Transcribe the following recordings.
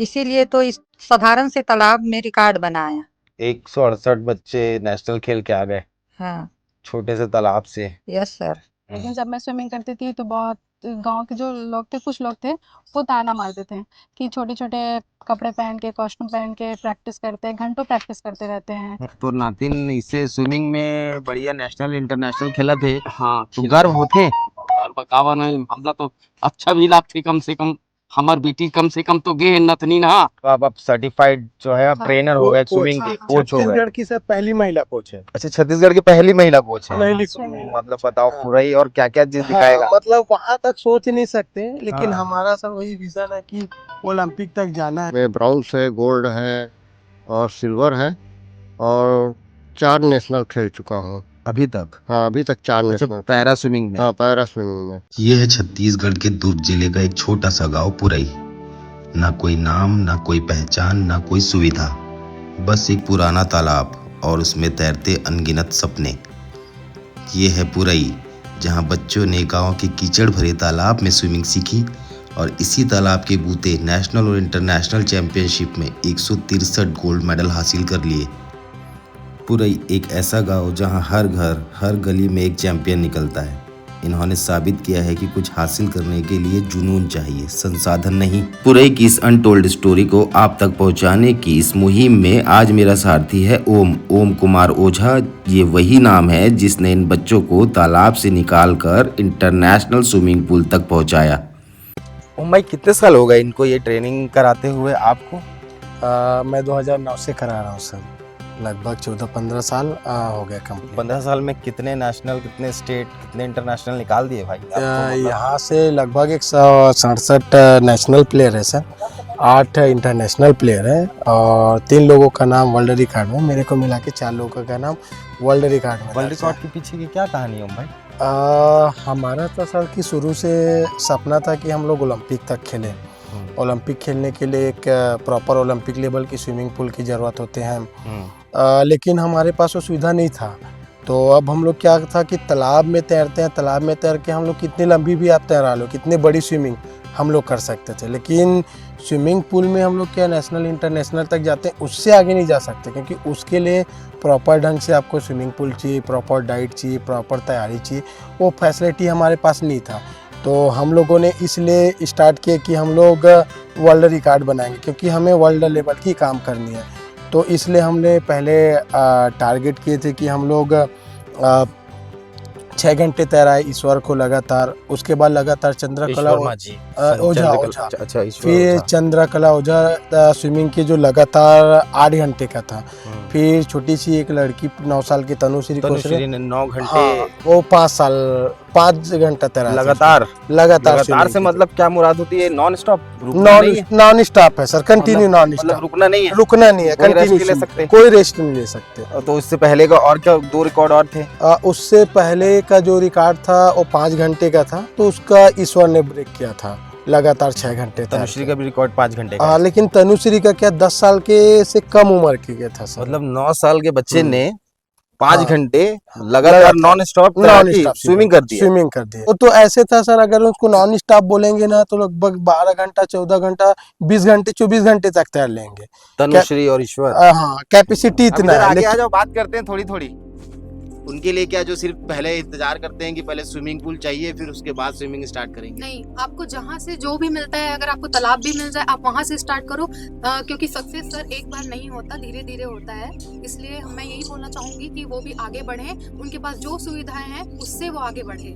इसीलिए तो इस साधारण से तालाब में रिकॉर्ड बनाया। 168 बच्चे नेशनल खेल के आ गए हाँ, छोटे से तालाब से। Yes sir. लेकिन जब मैं स्विमिंग करती थी तो बहुत गांव के जो लोग थे, कुछ लोग थे, वो ताना मारते थे कि छोटे छोटे कपड़े पहन के, कॉस्ट्यूम पहन के प्रैक्टिस करते हैं, घंटों प्रैक्टिस करते रहते हैं। तो नातिन इससे स्विमिंग में बढ़िया नेशनल इंटरनेशनल खेला थे, हाँ तो गर्व होते। और बकावा नहीं हमला तो अच्छा भी लागते, कम से कम हमार बेटी कम से कम तो गे नतनी ना। आप सर्टिफाइड जो है हाँ। ट्रेनर हो गए, स्विमिंग के कोच हो गए। छत्तीसगढ़ की सब पहली महिला कोच है। अच्छा, छत्तीसगढ़ की पहली महिला कोच है। मतलब बताओ हाँ। पूरा ही, और क्या क्या चीज दिखाएगा। मतलब वहां तक सोच नहीं सकते, लेकिन हाँ। हमारा सब वही विजन है कि ओलंपिक तक जाना है। में ब्राउन्स है, गोल्ड है और सिल्वर है, और 4 नेशनल खेल चुका हूँ अभी तक। हाँ, अभी तक 4 अच्छा, नेशनल। पैरा स्विमिंग में। हाँ, पैरा स्विमिंग में। ये है छत्तीसगढ़ के दुर्ग जिले का एक छोटा सा गांव पुरई। ना कोई नाम, ना कोई पहचान, ना कोई सुविधा, बस एक पुराना तालाब और उसमें तैरते अनगिनत सपने। ये है पुरई, जहां बच्चों ने गांव के कीचड़ भरे तालाब में स्विमिंग सीखी और इसी तालाब के बूते नेशनल और इंटरनेशनल चैंपियनशिप में 163 गोल्ड मेडल हासिल कर लिए। पुरई एक ऐसा गांव जहां हर घर, हर गली में एक चैंपियन निकलता है। इन्होंने साबित किया है कि कुछ हासिल करने के लिए जुनून चाहिए, संसाधन नहीं। पुरई की इस अनटोल्ड स्टोरी को आप तक पहुंचाने की इस मुहिम में आज मेरा सारथी है ओम कुमार ओझा। ये वही नाम है जिसने इन बच्चों को तालाब से निकालकर इंटरनेशनल स्विमिंग पूल तक पहुंचाया। ओम भाई, कितने साल हो गए इनको ये ट्रेनिंग कराते हुए आपको? मैं 2009 से करा रहा हूँ सर, लगभग 14-15 साल हो गए कंप्लीट। 15 साल में कितने नेशनल, कितने स्टेट, कितने इंटरनेशनल निकाल दिए भाई? यहाँ से लगभग 167 नेशनल प्लेयर है सर, 8 इंटरनेशनल प्लेयर है और 3 लोगों का नाम वर्ल्ड रिकॉर्ड में, मेरे को मिला के 4 लोगों का नाम वर्ल्ड रिकॉर्ड में। वर्ल्ड रिकॉर्ड के पीछे की क्या कहानी है ओम भाई? हमारा तो सर कि शुरू से सपना था कि हम लोग ओलंपिक तक खेलें। ओलंपिक खेलने के लिए एक प्रॉपर ओलंपिक लेवल की स्विमिंग पूल की ज़रूरत होते हैं, लेकिन हमारे पास वो सुविधा नहीं था। तो अब हम लोग क्या था कि तालाब में तैरते हैं, तालाब में तैर के हम लोग कितनी लंबी भी आप तैरा लो, कितनी बड़ी स्विमिंग हम लोग कर सकते थे, लेकिन स्विमिंग पूल में हम लोग क्या नेशनल इंटरनेशनल तक जाते हैं, उससे आगे नहीं जा सकते, क्योंकि उसके लिए प्रॉपर ढंग से आपको स्विमिंग पूल चाहिए, प्रॉपर डाइट चाहिए, प्रॉपर तैयारी चाहिए। वो फैसिलिटी हमारे पास नहीं था। तो हम लोगों ने इसलिए स्टार्ट किया कि हम लोग वर्ल्ड रिकॉर्ड बनाएंगे, क्योंकि हमें वर्ल्ड लेवल की काम करनी है। तो इसलिए हमने पहले टारगेट किए थे कि हम लोग 6 घंटे तैराए ईश्वर को लगातार, उसके बाद लगातार चंद्रकला ओझा, अच्छा, फिर चंद्रकला ओझा स्विमिंग की जो लगातार 8 घंटे का था। फिर छोटी सी एक लड़की 9 साल की तनुश्री ने 9 घंटे। हाँ, वो 5 घंटा तैरा लगातार से मतलब क्या मुराद होती है? Non stop? नॉन स्टॉप है सर, कंटिन्यू नॉन मतलब स्टॉप, रुकना नहीं है? रुकना नहीं है, कोई रेस्ट नहीं ले कंटिन्यू, सकते? कोई रेस्ट नहीं ले सकते। तो उससे पहले का और क्या 2 रिकॉर्ड और थे? उससे पहले का जो रिकॉर्ड था वो 5 घंटे का था, तो उसका ईश्वर ने ब्रेक किया था, लगातार 6 घंटे। तनुश्री का भी रिकॉर्ड 5 घंटे का। लेकिन तनुश्री का क्या 10 साल के से कम उम्र की गया था सर। मतलब 9 साल के बच्चे ने 5 हाँ। घंटे लगातार नॉन स्टॉप स्विमिंग कर दी। तो ऐसे था सर, अगर उसको नॉन स्टॉप बोलेंगे ना तो लगभग 12 घंटा, 14 घंटा, 20 घंटे, 24 घंटे तक तैर लेंगे तनुश्री और ईश्वर। हाँ, कैपेसिटी इतना है। आगे आ जाओ, बात करते हैं थोड़ी थोड़ी। उनके लिए क्या, जो सिर्फ पहले इंतजार करते हैं कि पहले स्विमिंग पूल चाहिए फिर उसके बाद स्विमिंग स्टार्ट करेंगे? नहीं, आपको जहाँ से जो भी मिलता है, अगर आपको तालाब भी मिल जाए आप वहाँ से स्टार्ट करो, क्योंकि सक्सेस सर एक बार नहीं होता, धीरे धीरे होता है। इसलिए मैं यही बोलना चाहूंगी कि वो भी आगे बढ़े, उनके पास जो सुविधाएं हैं उससे वो आगे बढ़े।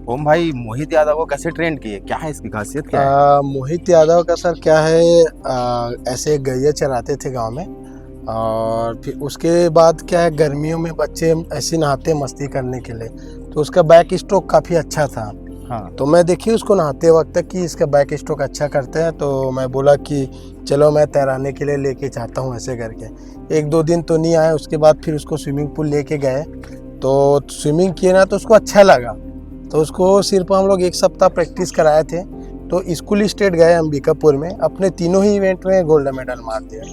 ओम भाई, मोहित यादव को कैसे ट्रेंड किए? क्या है इसकी खासियत, क्या है? मोहित यादव का सर क्या है, ऐसे गैया चराते थे गांव में, और फिर उसके बाद क्या है, गर्मियों में बच्चे ऐसे नहाते मस्ती करने के लिए, तो उसका बैक स्ट्रोक काफ़ी अच्छा था। हाँ। तो मैं देखी उसको नहाते वक्त कि इसका बैक स्ट्रोक अच्छा करते हैं, तो मैं बोला कि चलो मैं तैराने के लिए लेके जाता हूँ ऐसे करके। 1-2 दिन तो नहीं आए, उसके बाद फिर उसको स्विमिंग पूल लेके गए, तो स्विमिंग किए ना तो उसको अच्छा लगा, तो उसको सिर्फ हम लोग 1 सप्ताह प्रैक्टिस कराए थे। तो स्कूल स्टेट गए अंबिकापुर में, अपने तीनों ही इवेंट में गोल्ड मेडल मार दिया,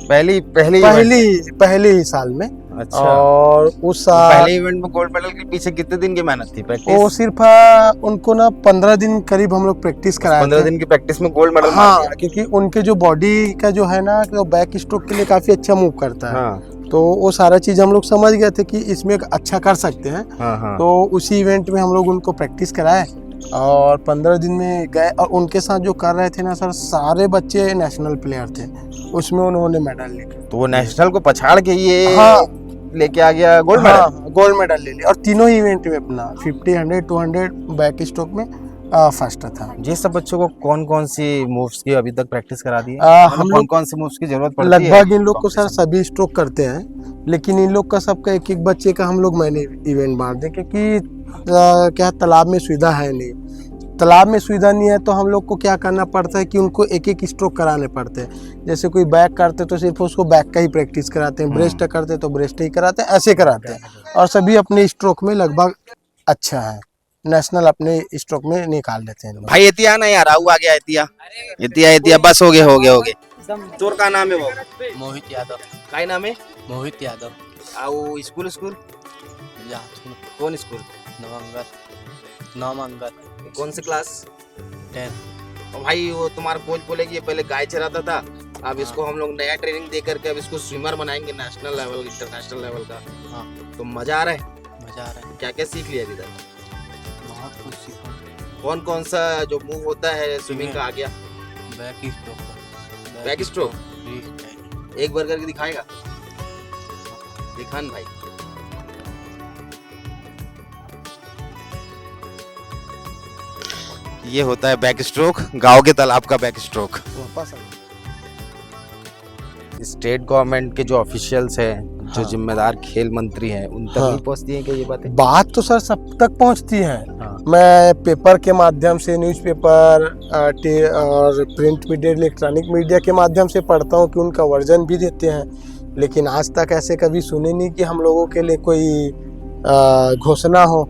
पहली ही साल में। अच्छा। और उस तो पहले इवेंट में गोल्ड मेडल के पीछे कितने दिन की मेहनत थी वो प्रैक्टिस? सिर्फ उनको ना 15 दिन करीब हम लोग प्रैक्टिस कराए 15 थे। दिन की प्रैक्टिस में गोल्ड मेडल मार हाँ, दिया। क्योंकि उनके जो बॉडी का जो है ना, वो बैक स्ट्रोक के लिए काफी अच्छा मूव करता है। हाँ तो वो सारा चीज हम लोग समझ गए थे कि इसमें अच्छा कर सकते हैं। हाँ हाँ। तो उसी इवेंट में हम लोग उनको प्रैक्टिस कराए और 15 दिन में गए। और उनके साथ जो कर रहे थे ना सर, सारे बच्चे नेशनल प्लेयर थे, उसमें उन्होंने मेडल लेकर। तो वो नेशनल को पछाड़ के ये हाँ लेके आ गया गोल्ड मेडल। हाँ, गोल्ड मेडल ले लिया और तीनों ही इवेंट में अपना 50, 100, 200 बैक स्ट्रोक में फर्स्ट था। ये सब बच्चों को कौन कौन सी मूव्स की अभी तक प्रैक्टिस करा दी है? हम कौन लोग कौन सी मूव्स की जरूरत पड़ती है लगभग इन लोग को सर competition सभी स्ट्रोक करते हैं, लेकिन इन लोग का सबका एक एक बच्चे का हम लोग मैंने इवेंट मार दें, क्योंकि क्या तालाब में सुविधा है नहीं। तालाब में सुविधा नहीं है तो हम लोग को क्या करना पड़ता है कि उनको एक एक स्ट्रोक कराने पड़ते हैं। जैसे कोई बैक करते तो सिर्फ उसको बैक का ही प्रैक्टिस कराते हैं, ब्रेस्ट करते तो ब्रेस्ट ही कराते हैं, ऐसे कराते हैं। और सभी अपने स्ट्रोक में लगभग अच्छा है, नेशनल अपने स्ट्रोक में निकाल लेते हैं लोग। भाई एतिया ना यार, आऊ आ गया एतिया एतिया एतिया, बस हो गए हो गए हो गए। तोर का नाम है वो? मोहित यादव। काय नाम है? मोहित यादव। आऊ स्कूल स्कूल कौन स्कूल? नामांगत। कौन से क्लास? 10। और भाई वो तुम्हारा कोच बोले कि ये पहले गाय चराता था, अब इसको हम लोग नया ट्रेनिंग दे करके अब इसको स्विमर बनाएंगे नेशनल लेवल इंटरनेशनल लेवल का। हाँ। तो मजा आ रहा है? मजा आ रहा है। क्या क्या सीख लिया अभी तक? बहुत कुछ सीखा। कौन कौन सा जो मूव होता है स्विमिंग का आ गया? Back stroke. Back stroke free style. एक बार करके दिखाएगा? दिखान भाई। ये होता है बैक स्ट्रोक, गांव के तालाब का बैक स्ट्रोक। वापस स्टेट गवर्नमेंट के जो ऑफिशियल्स हैं, जो हाँ। जिम्मेदार खेल मंत्री हैं, उन तक हाँ। नहीं पहुंचती हैं क्या ये बातें? बात तो सर सब तक पहुंचती है। हाँ। मैं पेपर के माध्यम से, न्यूज़पेपर और प्रिंट मीडिया, इलेक्ट्रॉनिक मीडिया के माध्यम से पढ़ता हूं कि उनका वर्जन भी देते हैं, लेकिन आज तक ऐसे कभी सुने नहीं कि हम लोगों के लिए कोई घोषणा हो।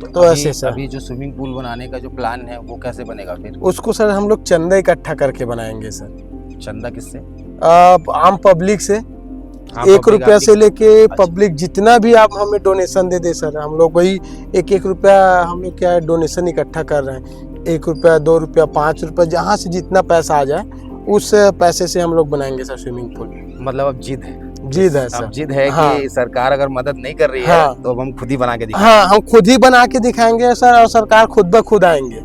तो ऐसे सर अभी जो स्विमिंग पूल बनाने का जो प्लान है वो कैसे बनेगा फिर? उसको सर हम लोग चंदा इकट्ठा करके बनाएंगे सर। चंदा किससे? आम पब्लिक से हाँ, 1 public रुपया से आदमी। लेके पब्लिक जितना भी आप हमें डोनेशन दे सर, हम लोग वही 1-1 रुपया हम लोग क्या डोनेशन इकट्ठा कर रहे हैं। 1 रुपया, 2 रुपया, 5 रुपया, जहाँ से जितना पैसा आ जाए उस पैसे से हम लोग बनाएंगे सर स्विमिंग पूल। मतलब अब जिद है? जिद है अब सर। जिद है हाँ। कि सरकार अगर मदद नहीं कर रही है हाँ। तो अब हम खुद ही बना के दिखाएंगे। हाँ, हम खुद ही बना के दिखाएंगे सर, और सरकार खुद ब खुद आएंगे।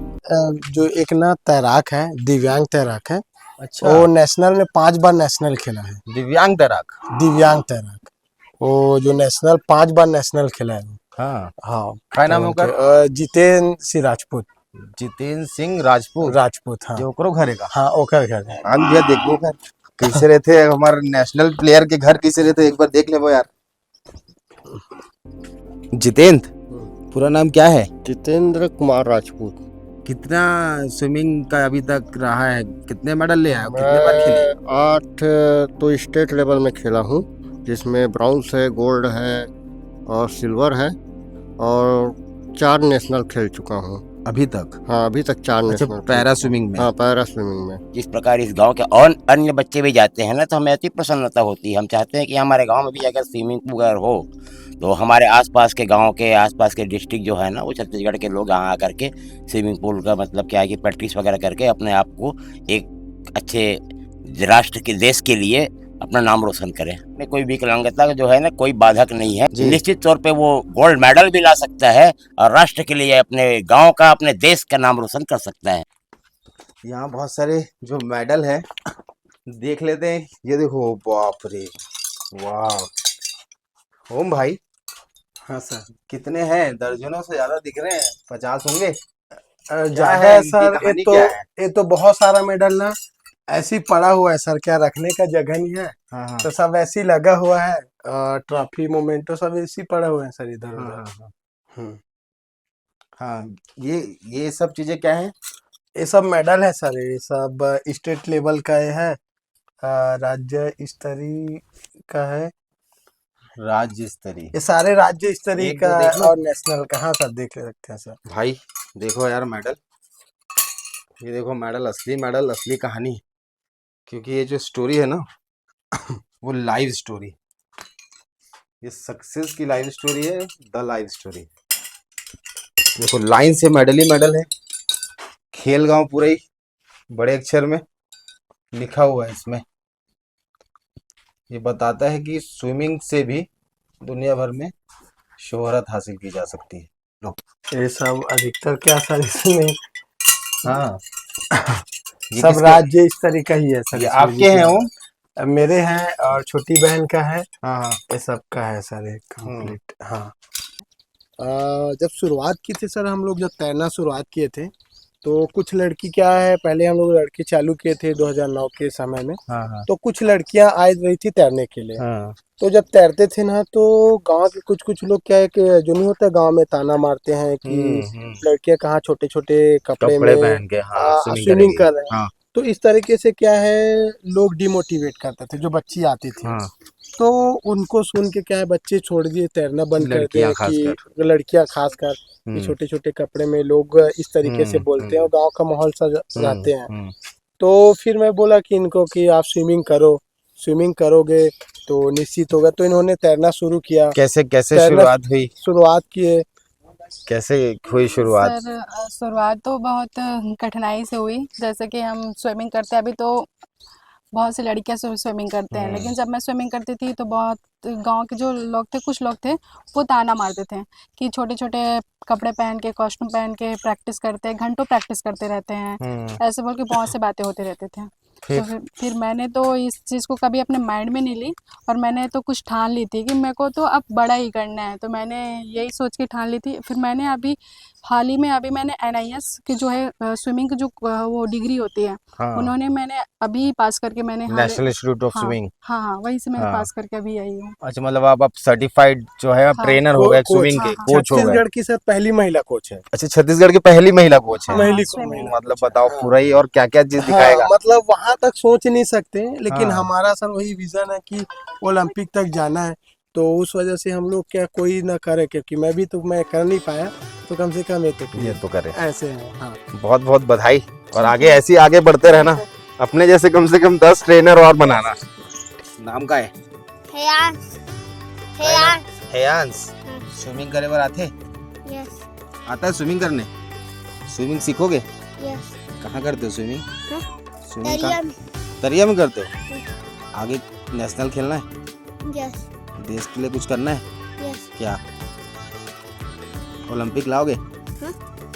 जो एक ना तैराक है, दिव्यांग तैराक है, अच्छा। वो नेशनल में 5 बार नेशनल खेला है। दिव्यांग तैराक? दिव्यांग तैराक, वो जो नेशनल 5 बार नेशनल खेला है। हाँ। हाँ, क्या नाम है तो ओकर? जितेंद्र सिंह राजपूत। जितेंद्र सिंह राजपूत। राजपूत, हाँ। जो ओकरो घरे का? हाँ, ओकर घर है। आज भैया देखो घर कैसे रहते हैं, हमारे नेशनल प्लेयर के घर कैसे रहते हैं, एक बार देख ले वो यार। जितेंद्र, पूरा नाम क्या है? जितेंद्र कुमार राजपूत। कितना स्विमिंग का अभी तक रहा है, कितने मेडल ले आए, कितने बार खेले? मैं 8 तो स्टेट लेवल में खेला हूँ, जिसमें ब्राउन्स है, गोल्ड है और सिल्वर है, और 4 नेशनल खेल चुका हूँ अभी तक? हाँ, अभी तक 4 अच्छा, नेशनल पैरा स्विमिंग में? हाँ, पैरा स्विमिंग में। जिस प्रकार इस गांव के और अन्य बच्चे भी जाते हैं ना, तो हमें अति प्रसन्नता होती है। हम चाहते हैं कि हमारे गांव में भी अगर स्विमिंग पूल अगर हो तो हमारे आसपास के गांव के आसपास के डिस्ट्रिक्ट जो है ना, वो छत्तीसगढ़ के लोग यहाँ आकर के स्विमिंग पूल का मतलब क्या है कि प्रैक्टिस वगैरह करके अपने आप को एक अच्छे राष्ट्र के देश के लिए अपना नाम रोशन करें। में कोई विकलांगता जो है ना, कोई बाधक नहीं है। निश्चित तौर पे वो गोल्ड मेडल भी ला सकता है और राष्ट्र के लिए, अपने गांव का, अपने देश का नाम रोशन कर सकता है। यहाँ बहुत सारे जो मेडल है देख लेते हैं। ये देखो, बाप रे, वाह। ओम भाई, हाँ सर। कितने हैं? दर्जनों से ज्यादा दिख रहे हैं, 50 होंगे। ज्यादा है है इनकी सर। कहानी क्या है? ये तो बहुत सारा मेडल ना ऐसे ही पड़ा हुआ है सर, क्या रखने का जगह नहीं है, हाँ हाँ तो सब ऐसे ही लगा हुआ है। ट्रॉफी मोमेंटो सब ऐसे ही पड़े हुए हैं सर, इधर हाँ उधर। हाँ हम्म। हाँ। ये सब चीजें क्या है? ये सब मेडल है सर, ये सब स्टेट लेवल का ये है, राज्य स्तरीय का है, राज्य स्तरीय। ये सारे राज्य स्तरीय एक दो का देख लो। और नेशनल का। हाँ सर, देख ले सकते हैं सर। भाई देखो यार मेडल, ये देखो मेडल, असली कहानी। क्योंकि ये जो स्टोरी है ना वो लाइव स्टोरी। ये सक्सेस की लाइफ स्टोरी है, द लाइफ स्टोरी। देखो लाइन से मेडल ही मेडल है। खेल गांव पूरा ही बड़े अक्षर में लिखा हुआ है इसमें। ये बताता है कि स्विमिंग से भी दुनिया भर में शोहरत हासिल की जा सकती है। ये सब अधिकतर क्या सर इसमें हाँ ये सब किसके- राज्य इस तरीका ही है सर। ये इसमें आपके हैं वो? मेरे हैं और छोटी बहन का है। हाँ हाँ ये सब का है सर एक कंप्लीट। हाँ जब शुरुआत की थी सर, हम लोग जब तैरना शुरुआत किए थे तो कुछ लड़की क्या है, पहले हम लोग लड़के चालू किए थे 2009 के समय में। हाँ हाँ तो कुछ लड़कियां आ रही थी तैरने के लिए। हाँ तो जब तैरते थे ना तो गांव के कुछ कुछ लोग क्या है कि जो नहीं होता गांव में ताना मारते हैं कि लड़कियां कहाँ छोटे छोटे कपड़े कपड़े में पहन के हाँ स्विमिंग कर रहे हैं। हाँ तो इस तरीके से क्या है, लोग डिमोटिवेट करते थे जो बच्ची आती थी। हाँ तो उनको सुन के क्या है, बच्चे छोड़ दिए, तैरना बंद कर दिए लड़कियां कि लड़कियां खासकर कि छोटे छोटे कपड़े में लोग इस तरीके से बोलते हैं और गांव का माहौल सजाते हैं। तो फिर मैं बोला कि इनको कि आप स्विमिंग करो, स्विमिंग करोगे तो निश्चित होगा। तो इन्होंने तैरना शुरू किया। कैसे कैसे तैरना शुरुआत हुई? शुरुआत किए। कैसे हुई शुरुआत? सर शुरुआत तो बहुत कठिनाई से हुई। जैसे कि हम स्विमिंग करते हैं, अभी तो बहुत सी लड़कियां स्विमिंग करते हैं, लेकिन जब मैं स्विमिंग करती थी तो बहुत गांव के जो लोग थे, कुछ लोग थे, वो ताना मारते थे कि छोटे छोटे कपड़े पहन के, कॉस्ट्यूम पहन के प्रैक्टिस करते हैं, घंटों प्रैक्टिस करते रहते हैं, ऐसे बोल के बहुत से बातें होते रहते थे। तो फिर मैंने तो इस चीज़ को कभी अपने माइंड में नहीं ली और मैंने तो कुछ ठान ली थी कि मेरे को तो अब बड़ा ही करना है। तो मैंने यही सोच के ठान ली थी। फिर मैंने अभी हाल ही में मैंने NIS की जो है स्विमिंग की जो वो डिग्री होती है, हाँ उन्होंने मैंने अभी पास करके मैंने नेशनल इंस्टीट्यूट ऑफ हाँ स्विमिंग। हाँ वहीं से मैंने हाँ। पास करके अभी आई हूँ। अच्छा मतलब आप सर्टिफाइड जो है हाँ। ट्रेनर हो गए, कोच, स्विमिंग के हाँ, कोच हो गए। छत्तीसगढ़ की सर पहली महिला कोच है। अच्छा छत्तीसगढ़ की पहली महिला कोच है। हाँ, महिला swimming। मतलब बताओ पूरा ही और क्या क्या चीज दिखाएगा? मतलब वहां तक सोच नहीं सकते, लेकिन हाँ। हमारा सर वही विजन है कि ओलंपिक तक जाना है। तो उस वजह से हम लोग क्या कोई ना करे, क्योंकि मैं कर नहीं पाया, तो कम से कम ये तो करे। ऐसे है। हाँ बहुत बहुत बधाई और आगे ऐसे ही आगे बढ़ते रहना। अपने जैसे कम से कम 10 ट्रेनर और बनाना। नाम का है? हेयांश। स्विमिंग करे बार आते? यस आता है स्विमिंग करने? स्विमिंग सीखोगे? यस कहाँ करते हो स्विमिंग? स्विमिंग दरिया कहाँ? दरिया में करते हो? आगे नेशनल खेलना है? यस देश के लिए कुछ करना है? यस क्या ओलंपिक लाओगे?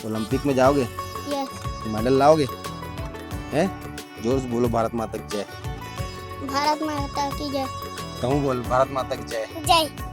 ओलंपिक में जाओगे? यस मेडल लाओगे? हैं? जोर से बोलो भारत माता की जय। भारत माता की जय। कहूँ बोल भारत माता की जय। जय।